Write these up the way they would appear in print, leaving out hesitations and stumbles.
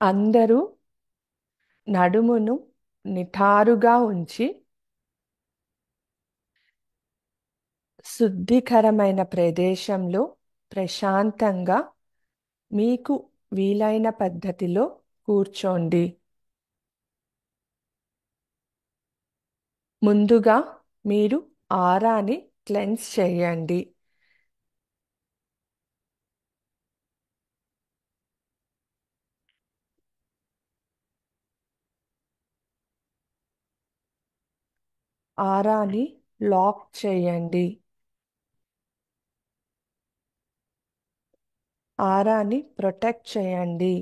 అందరూ నడుమును నిటారుగా ఉంచి శుద్ధికరమైన ప్రదేశంలో ప్రశాంతంగా మీకు వీలైన పద్ధతిలో కూర్చోండి. ముందుగా మీరు ఆరాని క్లెన్స్ చేయండి. ఆరాని లాక్ చేయండి. ఆరాని ప్రొటెక్ట్ చేయండి.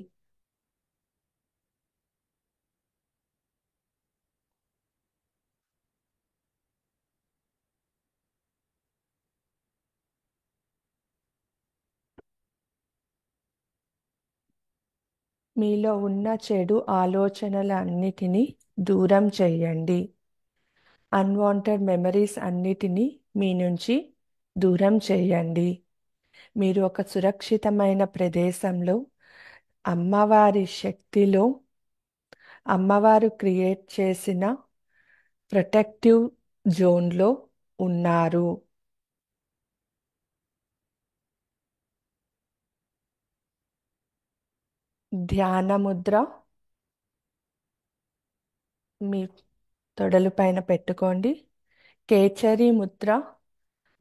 మీలో ఉన్న చెడు ఆలోచనలన్నిటినీ దూరం చేయండి. అన్వాంటెడ్ మెమరీస్ అన్నిటినీ మీ నుంచి దూరం చేయండి. మీరు ఒక సురక్షితమైన ప్రదేశంలో అమ్మవారి శక్తిలో అమ్మవారు క్రియేట్ చేసిన ప్రొటెక్టివ్ జోన్లో ఉన్నారు. ధ్యాన ముద్ర మీ తొడలు పైన పెట్టుకోండి. కేచరి ముద్ర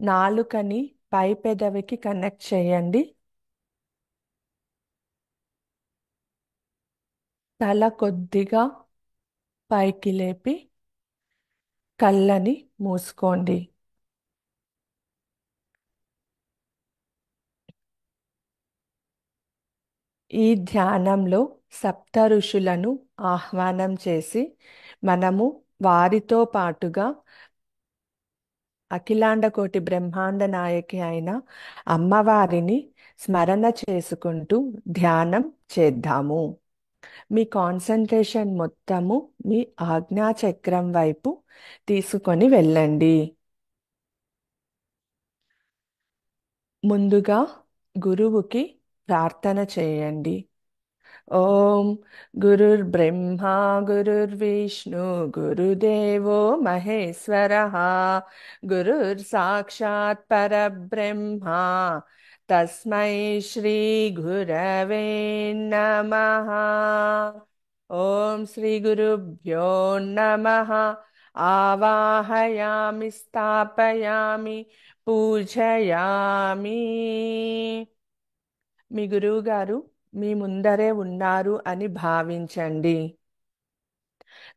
నాలుకని పై పెదవికి కనెక్ట్ చేయండి. తల కొద్దిగా పైకి లేపి కళ్ళని మూసుకోండి. ఈ ధ్యానంలో సప్త ఋషులను ఆహ్వానం చేసి మనము వారితో పాటుగా అఖిలాండ కోటి బ్రహ్మాండ నాయకి అయిన అమ్మవారిని స్మరణ చేసుకుంటూ ధ్యానం చేద్దాము. మీ కాన్సంట్రేషన్ మొత్తము మీ ఆజ్ఞాచక్రం వైపు తీసుకొని వెళ్ళండి. ముందుగా గురువుకి ప్రార్థన చేయండి. ఓం గురుర్బ్రహ్మా గురుర్విష్ణు గురుదేవో మహేశ్వరః గురుర్ సాక్షాత్ పరబ్రహ్మ తస్మై శ్రీ గురవే నమః. ఓం శ్రీ గురుభ్యో నమః. ఆవాహయామి స్థాపయామి పూజయామి. మీ గురువుగారు మీ ముందరే ఉన్నారు అని భావించండి.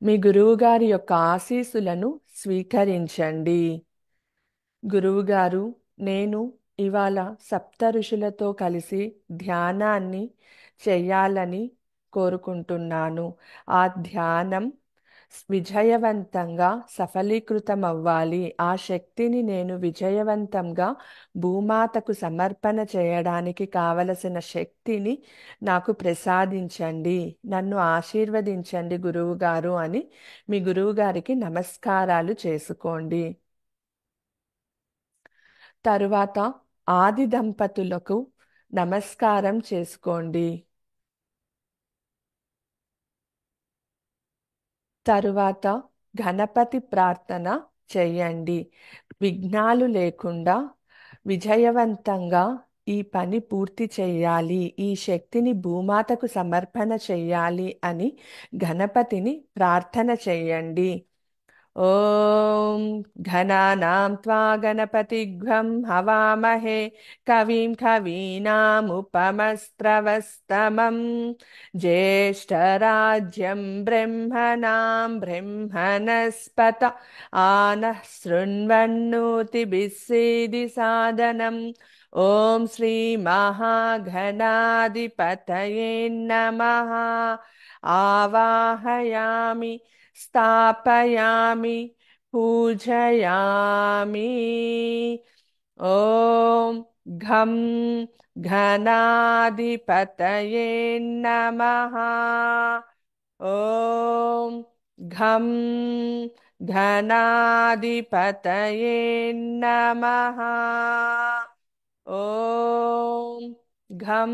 మీ గురువుగారి యొక్క ఆశీస్సులను స్వీకరించండి. గురువుగారు, నేను ఇవాళ సప్త ఋషులతో కలిసి ధ్యానాన్ని చెయ్యాలని కోరుకుంటున్నాను. ఆ ధ్యానం విజయవంతంగా సఫలీకృతం అవ్వాలి. ఆ శక్తిని నేను విజయవంతంగా భూమాతకు సమర్పణ చేయడానికి కావలసిన శక్తిని నాకు ప్రసాదించండి. నన్ను ఆశీర్వదించండి గురువుగారు అని మీ గురువుగారికి నమస్కారాలు చేసుకోండి. తరువాత ఆది దంపతులకు నమస్కారం చేసుకోండి. తరువాత గణపతి ప్రార్థన చెయ్యండి. విఘ్నాలు లేకుండా విజయవంతంగా ఈ పని పూర్తి చేయాలి, ఈ శక్తిని భూమాతకు సమర్పణ చెయ్యాలి అని గణపతిని ప్రార్థన చెయ్యండి. ఓం ఘనానాం త్వా గణపతిగ్ం హవామహే కవిం కవీనాముపమస్త్రవస్తమం జ్యేష్ఠరాజ్యం బ్రహ్మణాం బ్రహ్మణస్పత ఆనః శృణ్వన్నోతిభిస్సేది సాదనం. ఓం శ్రీ మహాగణాధిపతయే నమః. ఆవాహయామి స్థాపయామి పూజయామి. ఓం ఘం ఘనాధిపతయే నమః. ఓం ఘం ఘనాధిపతయే నమః. ఓం ఘం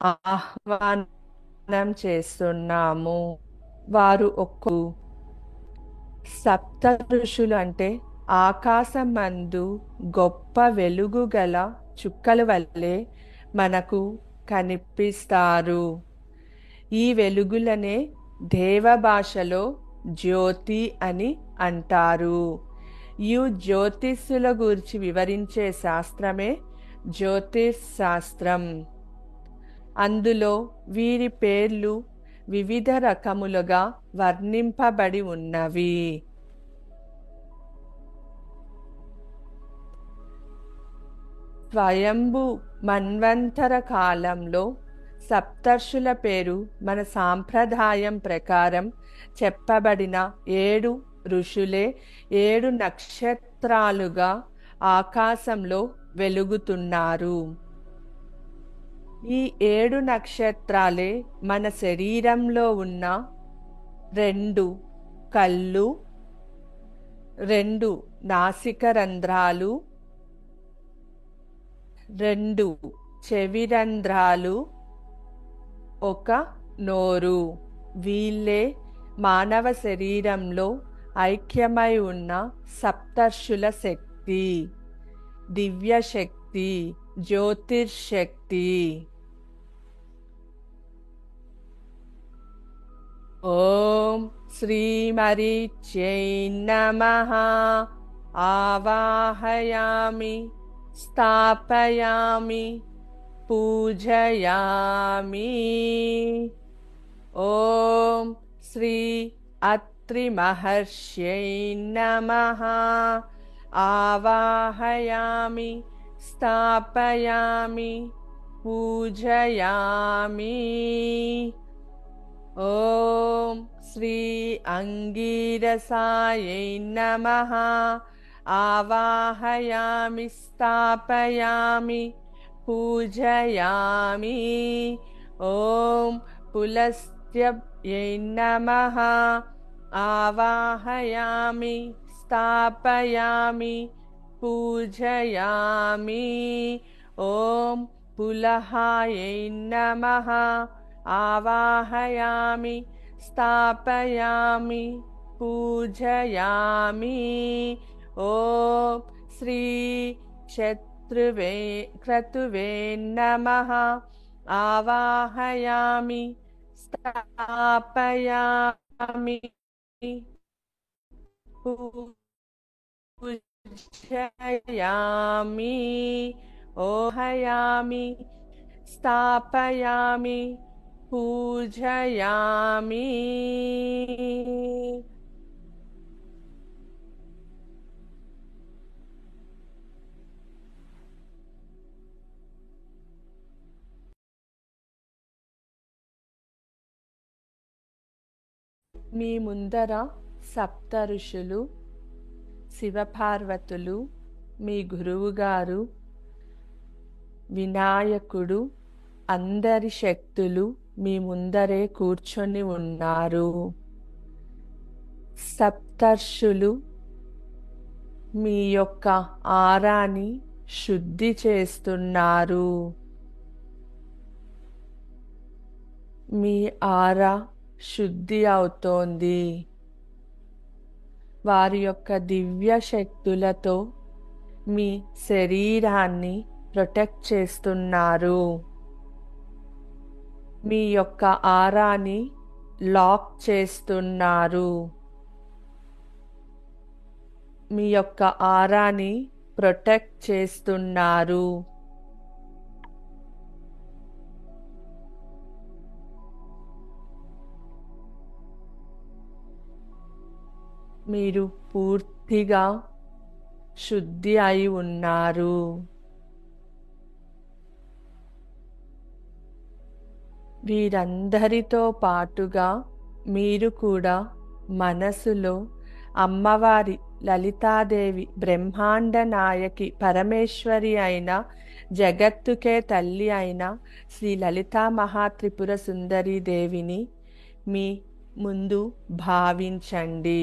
ఆహ్వానం చేస్తున్నాము. వారు సప్త ఋషులు అంటే ఆకాశమందు గొప్ప వెలుగు గల చుక్కల వల్లే మనకు కనిపిస్తారు. ఈ వెలుగులనే దేవ భాషలో జ్యోతి అని అంటారు. ఈ జ్యోతిష్యుల గురించి వివరించే శాస్త్రమే జ్యోతిష్ శాస్త్రం. అందులో వీరి పేర్లు వివిధ రకములుగా వర్ణింపబడి ఉన్నవి. స్వయంభు మన్వంతర కాలంలో సప్తర్షుల పేరు మన సాంప్రదాయం ప్రకారం చెప్పబడిన 7 ఋషులే 7 నక్షత్రాలుగా ఆకాశంలో వెలుగుతున్నారు. ఈ 7 నక్షత్రాలే మన శరీరంలో ఉన్న 2 కళ్ళు, 2 నాసిక రంధ్రాలు, 2 చెవి రంధ్రాలు, 1 నోరు. వీళ్ళే మానవ శరీరంలో ఐక్యమై ఉన్న సప్తర్షుల శక్తి, దివ్య శక్తి, జ్యోతిర్శక్తి. ఓం శ్రీమరీచ్యై నమః. ఆవాహయామి, స్థాపయామి, పూజయామి. ఓం శ్రీ అత్రి మహర్ష్యై నమః. ఆవాహయామి, స్థాపయామి, పూజయామి. ఓం శ్రీ అంగీరసాయై నమః. ఆవాహయామి, స్థాపయామి, పూజయామి. ఓం పులస్త్యై నమః. ఆవాహయామి, స్థాపయామి, పూజయామి. ఓం పులహాయై నమః. ఆవాహయామి, స్థాపయామి, పూజయామి. ఓం శ్రీ క్రతువే నమః. ఆవాహయామి, స్థాపయామి, పూజయామి. ఓహయామి, స్థాపయామి, పూజయామి. మీ ముందర సప్త ఋషులు, శివపార్వతులు, మీ గురువుగారు, వినాయకుడు, అందరి శక్తులు మీ ముందరే కూర్చొని ఉన్నారు. సప్తర్షులు మీ యొక్క ఆరాని శుద్ధి చేస్తున్నారు. మీ ఆరా శుద్ధి అవుతోంది. వారి యొక్క దివ్య శక్తులతో మీ శరీరాన్ని ప్రొటెక్ట్ చేస్తున్నారు. మీ యొక్క ఆరాని లాక్ చేస్తున్నారు. మీ యొక్క ఆరాని ప్రొటెక్ట్ చేస్తున్నారు. మీరు పూర్తిగా శుద్ధి అయి ఉన్నారు. వీరందరితో పాటుగా మీరు కూడా మనసులో అమ్మవారి లలితాదేవి, బ్రహ్మాండ నాయకి, పరమేశ్వరి అయిన, జగత్తుకే తల్లి అయిన శ్రీ లలితా మహాత్రిపుర సుందరీ దేవిని మీ ముందు భావించండి.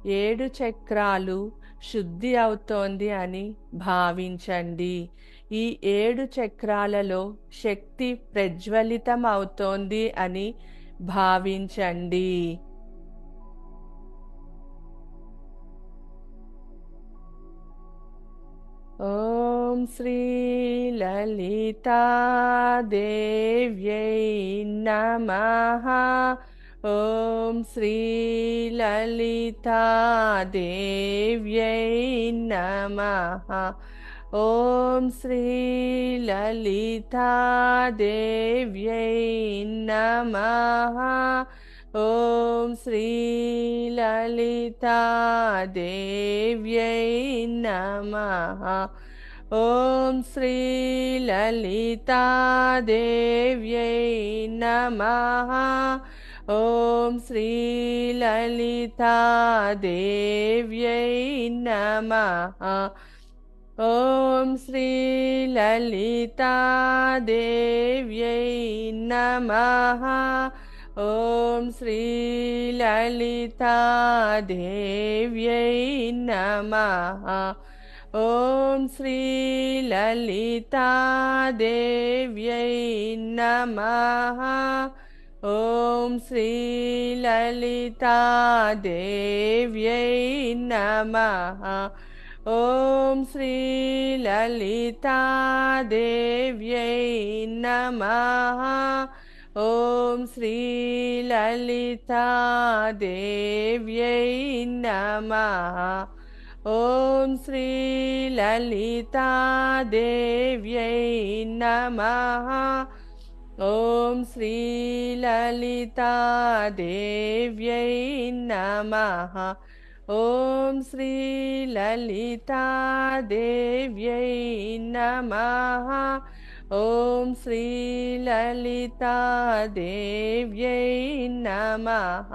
7 చక్రాలు శుద్ధి అవుతోంది అని భావించండి. ఈ 7 చక్రాలలో శక్తి ప్రజ్వలితం అవుతోంది అని భావించండి. ఓం శ్రీ లలితాదేవ్యై నమః. ఓం శ్రీ లలితాదేవ్యై నమః. ఓం శ్రీ లలితాదేవ్యై నమః. ఓం శ్రీ లలితాదేవ్యై నమః. ఓం శ్రీ లలితాదేవ్యై నమః. ఓం శ్రీ లలితాదేవ్యై నమః. ఓం శ్రీ లలితాదేవ్యై నమః. ఓం శ్రీ లలితాదేవ్యై నమః. ఓం శ్రీ లలితాదేవ్యై నమః. ఓం శ్రీ లలితాదేవ్యై నమః. ఓం శ్రీ లలితాదేవ్యై నమః. ఓం శ్రీ లలితాదేవ్యై నమః. ఓం శ్రీ లలితాదేవ్యై నమః. ఓం శ్రీ లలితాదేవ్యై నమః. ఓం శ్రీ లలితాదేవ్యై నమః. ఓం శ్రీ లలితాదేవ్యై నమః.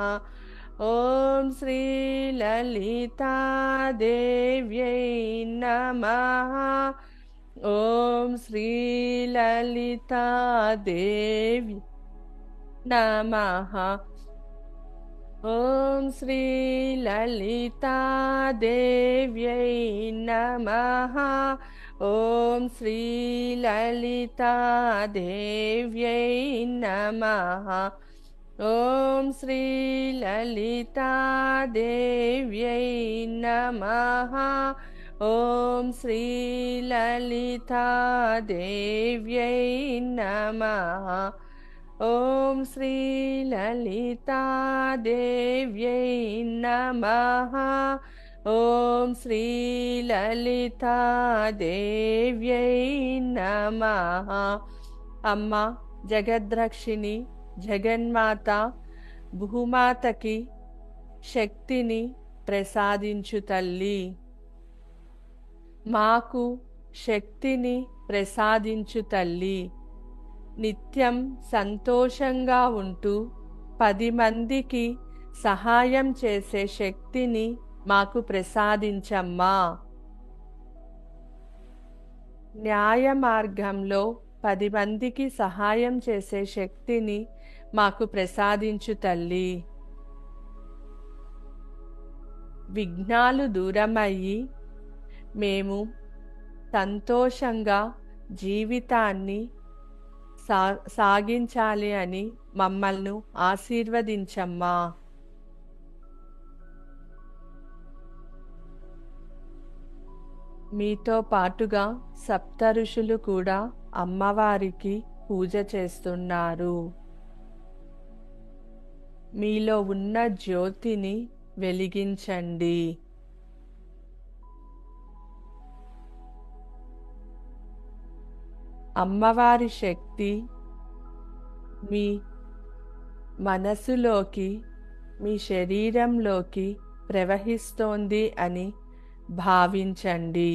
ఓం శ్రీ లలితాదేవ్యై నమః. ఓం శ్రీ లలితాదేవి నమః. ఓం శ్రీ లలితాదేవ్యై నమః. ఓం శ్రీ లలితాదేవ్యై నమః. ఓం శ్రీ లలితాదేవ్యై నమః. ఓం శ్రీ లలితాదేవ్యై నమః. ఓం శ్రీ లలితాదేవ్యై నమః. ఓం శ్రీ లలితాదేవ్యై నమః. అమ్మ జగద్రక్షిణి జగన్మాత భూమాతకి శక్తిని ప్రసాదించు తల్లి. మాకు శక్తిని ప్రసాదించు తల్లి. నిత్యం సంతోషంగా ఉంటూ 10 మందికి సహాయం చేసే శక్తిని మాకు ప్రసాదించమ్మా. న్యాయ మార్గంలో 10 మందికి సహాయం చేసే శక్తిని మాకు ప్రసాదించు తల్లి. విఘ్నాలు దూరమయ్యి మేము సంతోషంగా జీవితాన్ని సాగించాలి అని మమ్మల్ని ఆశీర్వదించమ్మా. మీతో పాటుగా సప్త ఋషులు కూడా అమ్మవారికి పూజ చేస్తున్నారు. మీలో ఉన్న జ్యోతిని వెలిగించండి. అమ్మవారి శక్తి మీ మనసులోకి మీ శరీరంలోకి ప్రవహిస్తోంది అని భావించండి.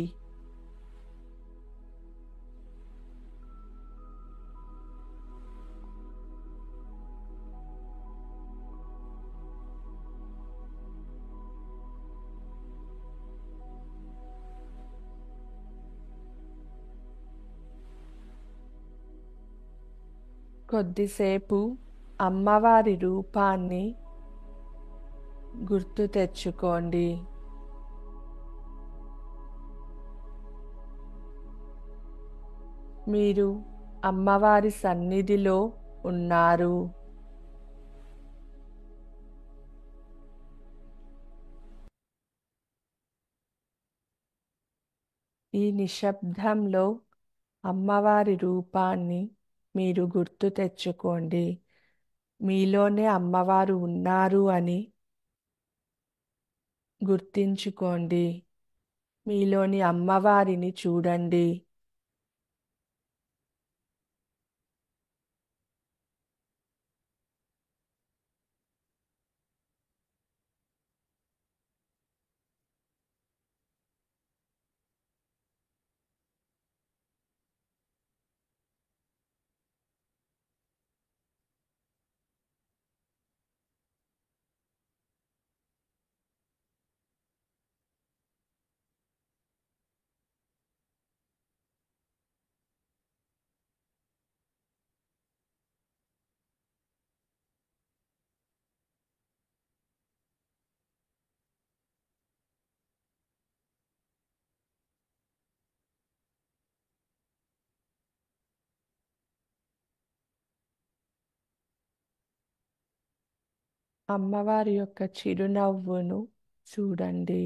కొద్దిసేపు అమ్మవారి రూపాన్ని గుర్తు తెచ్చుకోండి. మీరు అమ్మవారి సన్నిధిలో ఉన్నారు. ఈ నిశ్శబ్దంలో అమ్మవారి రూపాన్ని మీరు గుర్తు తెచ్చుకోండి. మీలోనే అమ్మవారు ఉన్నారు అని గుర్తించుకోండి. మీలోని అమ్మవారిని చూడండి. అమ్మవారి యొక్క చిరునవ్వును చూడండి.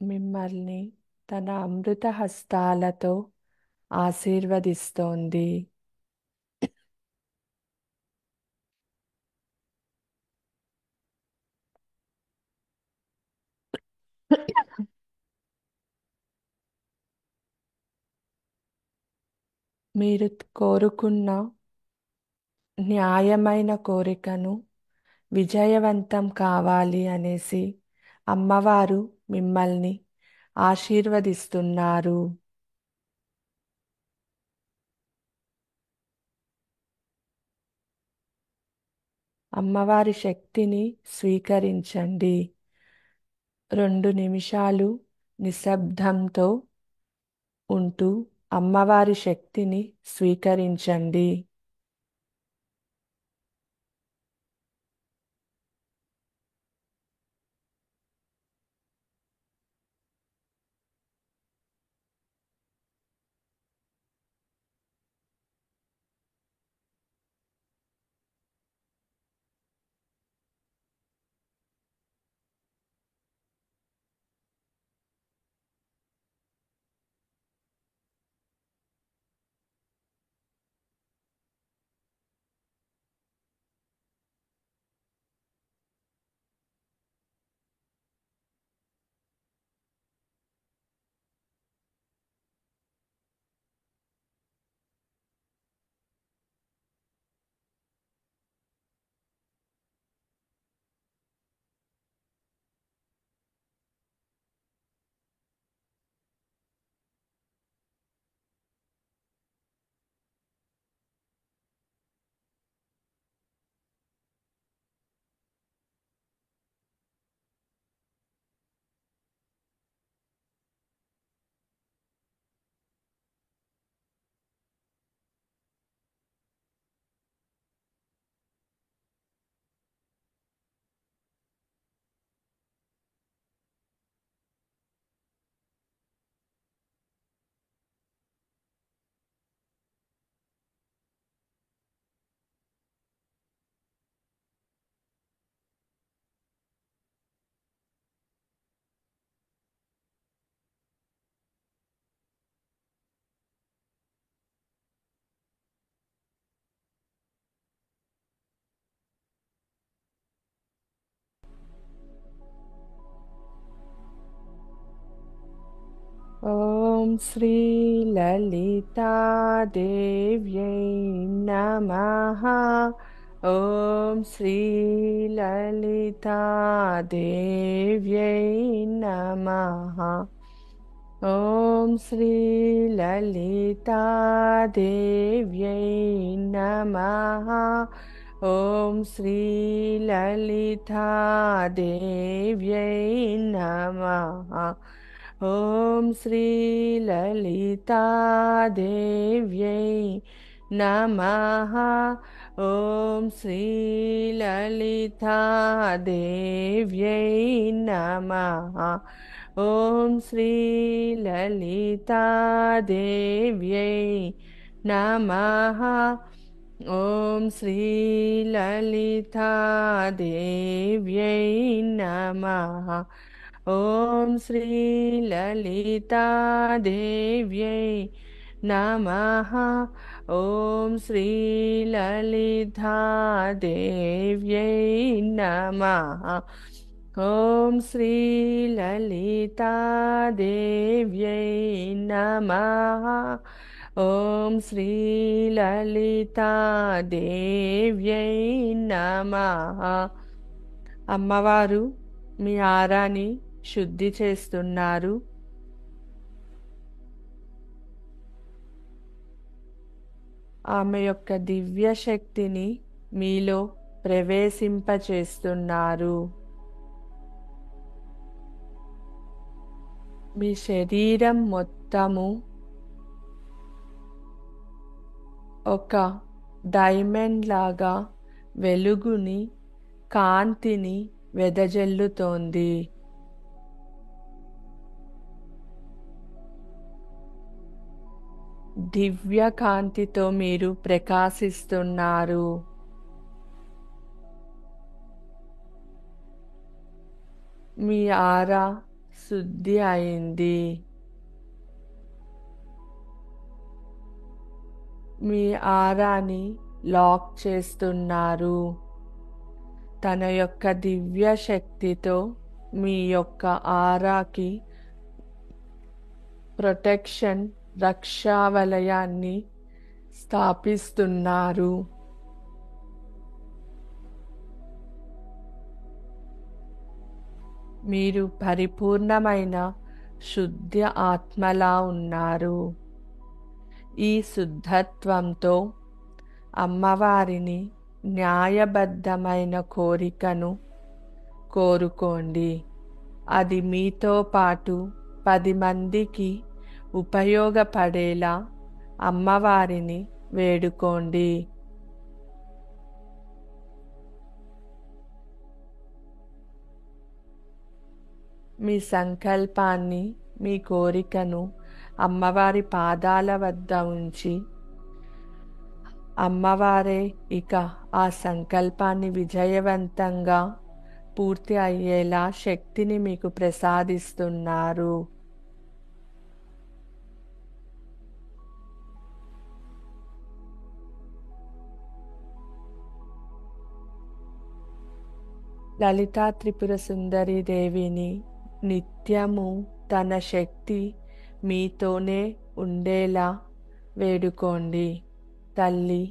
మిమ్మల్ని తన అమృత హస్తాలతో ఆశీర్వదిస్తోంది. మీరు కోరుకున్న న్యాయమైన కోరికను విజయవంతం కావాలి అనేసి అమ్మవారు మిమ్మల్ని ఆశీర్వదిస్తున్నారు. అమ్మవారి శక్తిని స్వీకరించండి. 2 నిమిషాలు నిశ్శబ్దంతో ఉంటూ అమ్మవారి శక్తిని స్వీకరించండి. ఓం శ్రీ లలితాదేవ్యై నమః. ఓం శ్రీ లలితాదేవ్యై నమః. ఓం శ్రీ లలితాదేవ్యై నమః. ఓం శ్రీ లలితాదేవ్యై నమః. ఓం శ్రీ లలితాదేవ్యై నమః. ఓం శ్రీ లలితాదేవ్యై నమః. ఓం శ్రీ లలితాదేవ్యై నమః. ఓం శ్రీ లలితాదేవ్యై నమః. ఓం శ్రీ లలితాదేవ్యై నమః. ఓం శ్రీ లలితాదేవ్యై నమః. ఓం శ్రీ లలితాదేవ్యై నమః. ఓం శ్రీ లలితాదేవ్యై నమః. అమ్మవారు మీ ఆరాని శుద్ధి చేస్తున్నారు. ఆమె యొక్క దివ్య శక్తిని మీలో ప్రవేశింపచేస్తున్నారు. మీ శరీరం మొత్తము ఒక డైమండ్ లాగా వెలుగుని, కాంతిని వెదజల్లుతోంది. దివ్య కాంతితో మీరు ప్రకాశిస్తున్నారు. మీ ఆరా శుద్ధి అయింది. మీ ఆరాని లాక్ చేస్తున్నారు. తన యొక్క దివ్య శక్తితో మీ యొక్క ఆరాకి ప్రొటెక్షన్, రక్షావలయాన్ని స్థాపిస్తున్నారు. మీరు పరిపూర్ణమైన శుద్ధ ఆత్మలా ఉన్నారు. ఈ శుద్ధత్వంతో అమ్మవారిని న్యాయబద్ధమైన కోరికను కోరుకోండి. అది మీతో పాటు 10 మందికి ఉపయోగపడేలా అమ్మవారిని వేడుకోండి. మీ సంకల్పాన్ని, మీ కోరికను అమ్మవారి పాదాల వద్ద ఉంచి అమ్మవారే ఇక ఆ సంకల్పాన్ని విజయవంతంగా పూర్తి అయ్యేలా శక్తిని మీకు ప్రసాదిస్తున్నారు. లలితా త్రిపుర సుందరి దేవిని నిత్యము తన శక్తి మీతోనే ఉండేలా వేడుకోండి. తల్లి,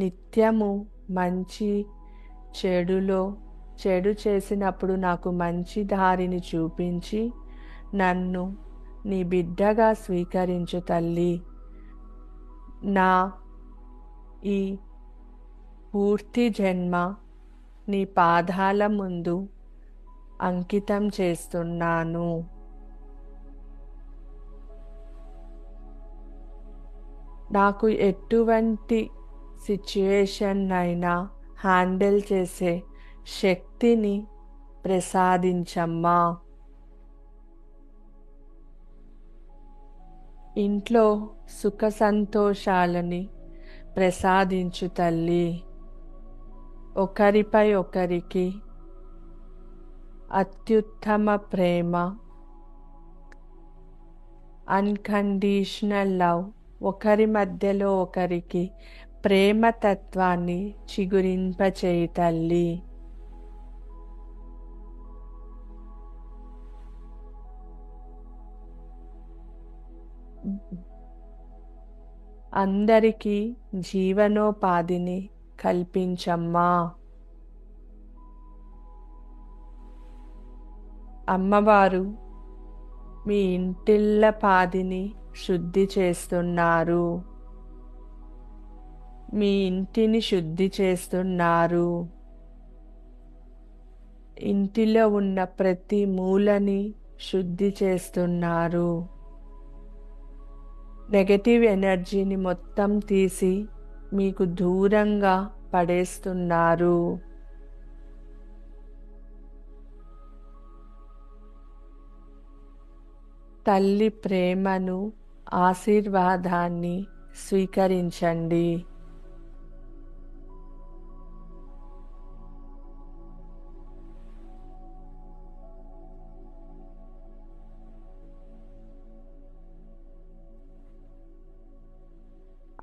నిత్యము మంచి చెడులో చెడు చేసినప్పుడు నాకు మంచి దారిని చూపించి నన్ను నీ బిడ్డగా స్వీకరించు తల్లి. నా ఈ పూర్తి జన్మ నీ పాదాల ముందు అంకితం చేస్తున్నాను. నాకు ఎటువంటి సిచ్యుయేషన్ అయినా హ్యాండిల్ చేసే శక్తిని ప్రసాదించమ్మా. ఇంట్లో సుఖ సంతోషాలని ప్రసాదించు తల్లి. ఒకరిపై ఒకరికి అత్యుత్తమ ప్రేమ, అన్కండిషనల్ లవ్, ఒకరి మధ్యలో ఒకరికి ప్రేమతత్వాన్ని చిగురింపచేయి తల్లి. అందరికీ జీవనోపాధిని కల్పించమ్మా. అమ్మవారు మీ ఇంటిళ్ళ పాదిని శుద్ధి చేస్తున్నారు. మీ ఇంటిని శుద్ధి చేస్తున్నారు. ఇంటిలో ఉన్న ప్రతి మూలని శుద్ధి చేస్తున్నారు. నెగటివ్ ఎనర్జీని మొత్తం తీసి మీకు దూరంగా పడేస్తున్నారు. తల్లి ప్రేమను, ఆశీర్వాదాన్ని స్వీకరించండి.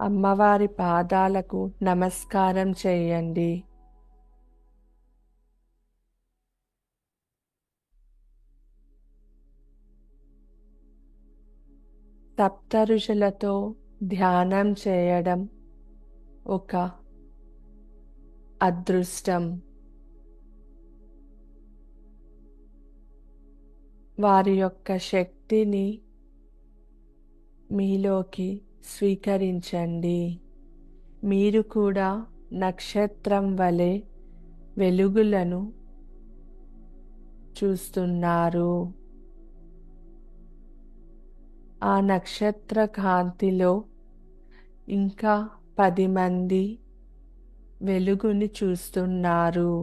అమ్మవారి పాదాలకు నమస్కారం చేయండి. సప్త ఋషులతో ధ్యానం చేయడం ఒక అదృష్టం. వారి యొక్క శక్తిని మీలోకి స్వీకరించండి. మీరు కూడా నక్షత్రం వలె వెలుగులను చూస్తున్నారు. ఆ నక్షత్ర కాంతిలో ఇంకా 10 మంది వెలుగుని చూస్తున్నారు.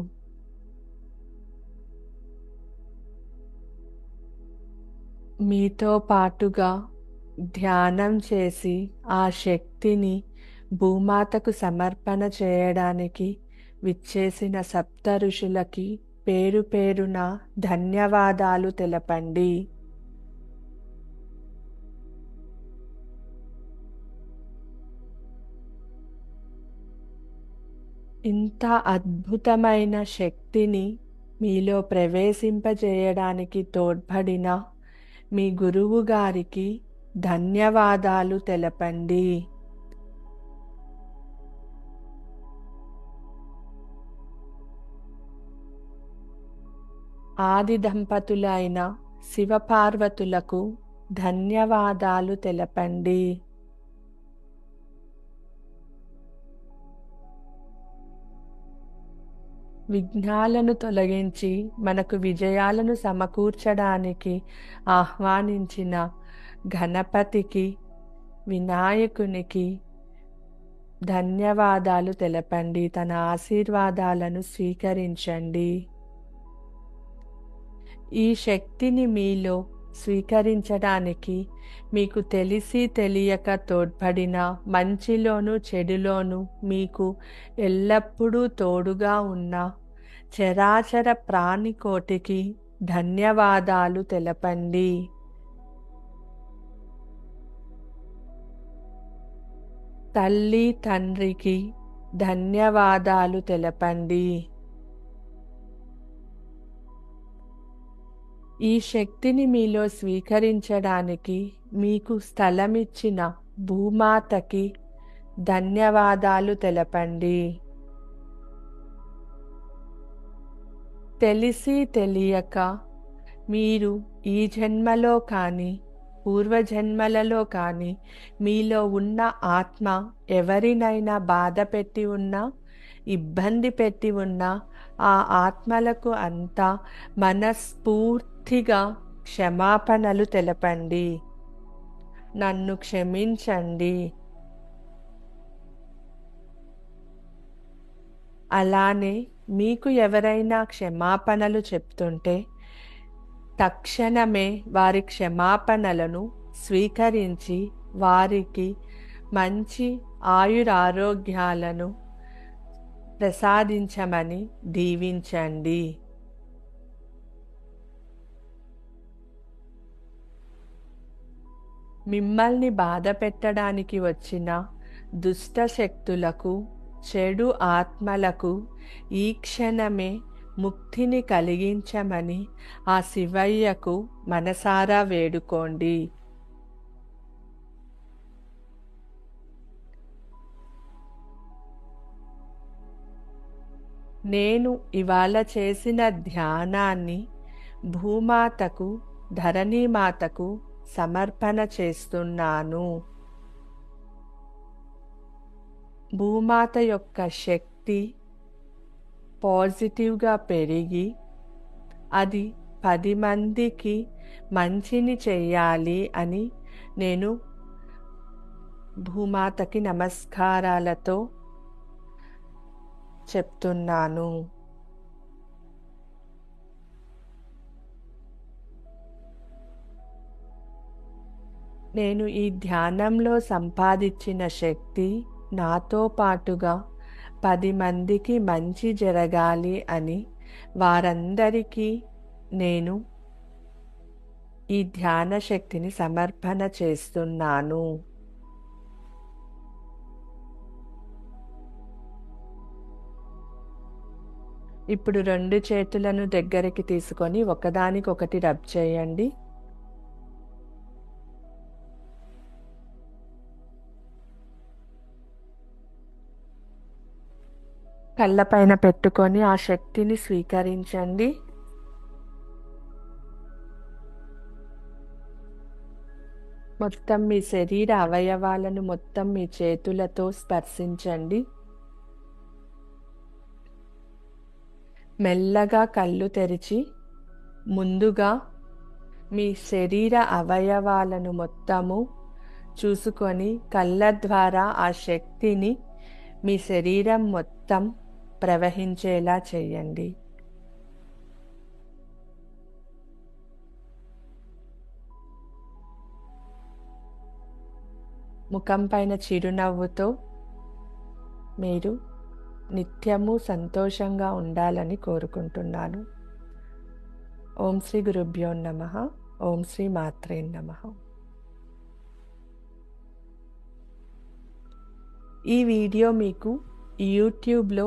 మీతో పాటుగా ధ్యానం చేసి ఆ శక్తిని భూమాతకు సమర్పణ చేయడానికి విచ్చేసిన సప్త ఋషులకి పేరు పేరున ధన్యవాదాలు తెలపండి. ఇంత అద్భుతమైన శక్తిని మీలో ప్రవేశింపజేయడానికి తోడ్పడిన మీ గురువు గారికి ధన్యవాదాలు తెలపండి. ఆది దంపతులైన శివపార్వతులకు ధన్యవాదాలు తెలపండి. విఘ్నాలను తొలగించి మనకు విజయాలను సమకూర్చడానికి ఆహ్వానించిన గణపతికి, వినాయకునికి ధన్యవాదాలు తెలపండి. తన ఆశీర్వాదాలను స్వీకరించండి. ఈ శక్తిని మీలో స్వీకరించడానికి మీకు తెలిసి తెలియక తోడ్పడిన మంచిలోను చెడులోను మీకు ఎల్లప్పుడూ తోడుగా ఉన్న చరాచర ప్రాణికోటికి ధన్యవాదాలు తెలపండి. తల్లి తండ్రికి ధన్యవాదాలు తెలపండి. ఈ శక్తిని మీలో స్వీకరించడానికి మీకు స్థలమిచ్చిన భూమాతకి ధన్యవాదాలు తెలపండి. తెలిసి తెలియక మీరు ఈ జన్మలో కానీ పూర్వజన్మలలో కానీ మీలో ఉన్న ఆత్మ ఎవరినైనా బాధ పెట్టి ఉన్నా, ఇబ్బంది పెట్టి ఉన్నా ఆ ఆత్మలకు అంతా మనస్ఫూర్తిగా క్షమాపణలు తెలపండి. నన్ను క్షమించండి. అలానే మీకు ఎవరైనా క్షమాపణలు చెప్తుంటే తక్షణమే వారి క్షమాపణలను స్వీకరించి వారికి మంచి ఆయురారోగ్యాలను ప్రసాదించమని దీవించండి. మిమ్మల్ని బాధ పెట్టడానికి వచ్చిన దుష్ట శక్తులకు, చెడు ఆత్మలకు ఈ క్షణమే ముక్తిని కలిగించమని ఆ శివయ్యకు మనసారా వేడుకోండి. నేను ఇవాళ చేసిన ధ్యానాన్ని భూమాతకు, ధరణీమాతకు సమర్పణ చేస్తున్నాను. భూమాత యొక్క శక్తి పాజిటివ్గా పెరిగి అది 10 మందికి మంచిని చెయ్యాలి అని నేను భూమాతకి నమస్కారాలతో చెప్తున్నాను. నేను ఈ ధ్యానంలో సంపాదించిన శక్తి నాతో పాటుగా 10 మందికి మంచి జరగాలి అని వారందరికీ నేను ఈ ధ్యాన శక్తిని సమర్పణ చేస్తున్నాను. ఇప్పుడు 2 చేతులను దగ్గరికి తీసుకొని ఒకదానికొకటి రబ్ చేయండి. కళ్ళపైన పెట్టుకొని ఆ శక్తిని స్వీకరించండి. మొత్తం మీ శరీర అవయవాలను మొత్తం మీ చేతులతో స్పర్శించండి. మెల్లగా కళ్ళు తెరిచి ముందుగా మీ శరీర అవయవాలను మొత్తము చూసుకొని కళ్ళ ద్వారా ఆ శక్తిని మీ శరీరం మొత్తం ప్రవహించేలా చేయండి. ముఖం పైన చిరునవ్వుతో మీరు నిత్యము సంతోషంగా ఉండాలని కోరుకుంటున్నాను. ఓం శ్రీ గురుభ్యో నమః. ఓం శ్రీ మాత్రే నమః. ఈ వీడియో మీకు యూట్యూబ్లో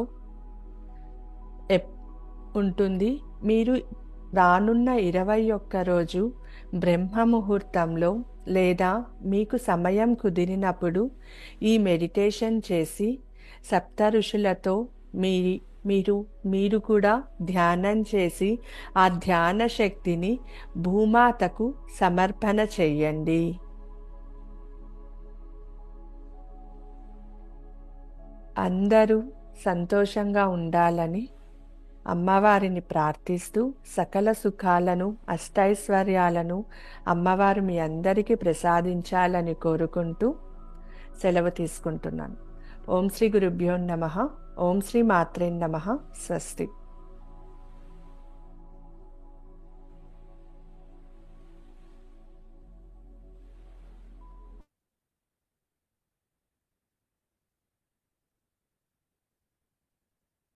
ఉంటుంది. మీరు రానున్న 21 రోజు బ్రహ్మ ముహూర్తంలో లేదా మీకు సమయం కుదిరినప్పుడు ఈ మెడిటేషన్ చేసి సప్త ఋషులతో మీరు కూడా ధ్యానం చేసి ఆ ధ్యాన శక్తిని భూమాతకు సమర్పణ చెయ్యండి. అందరూ సంతోషంగా ఉండాలని అమ్మవారిని ప్రార్థిస్తూ సకల సుఖాలను అష్టైశ్వర్యాలను అమ్మవారు మీ అందరికీ ప్రసాదించాలని కోరుకుంటూ సెలవు తీసుకుంటున్నాను. ఓం శ్రీ గురుభ్యో నమః. ఓం శ్రీ మాత్రే నమః. స్వస్తి.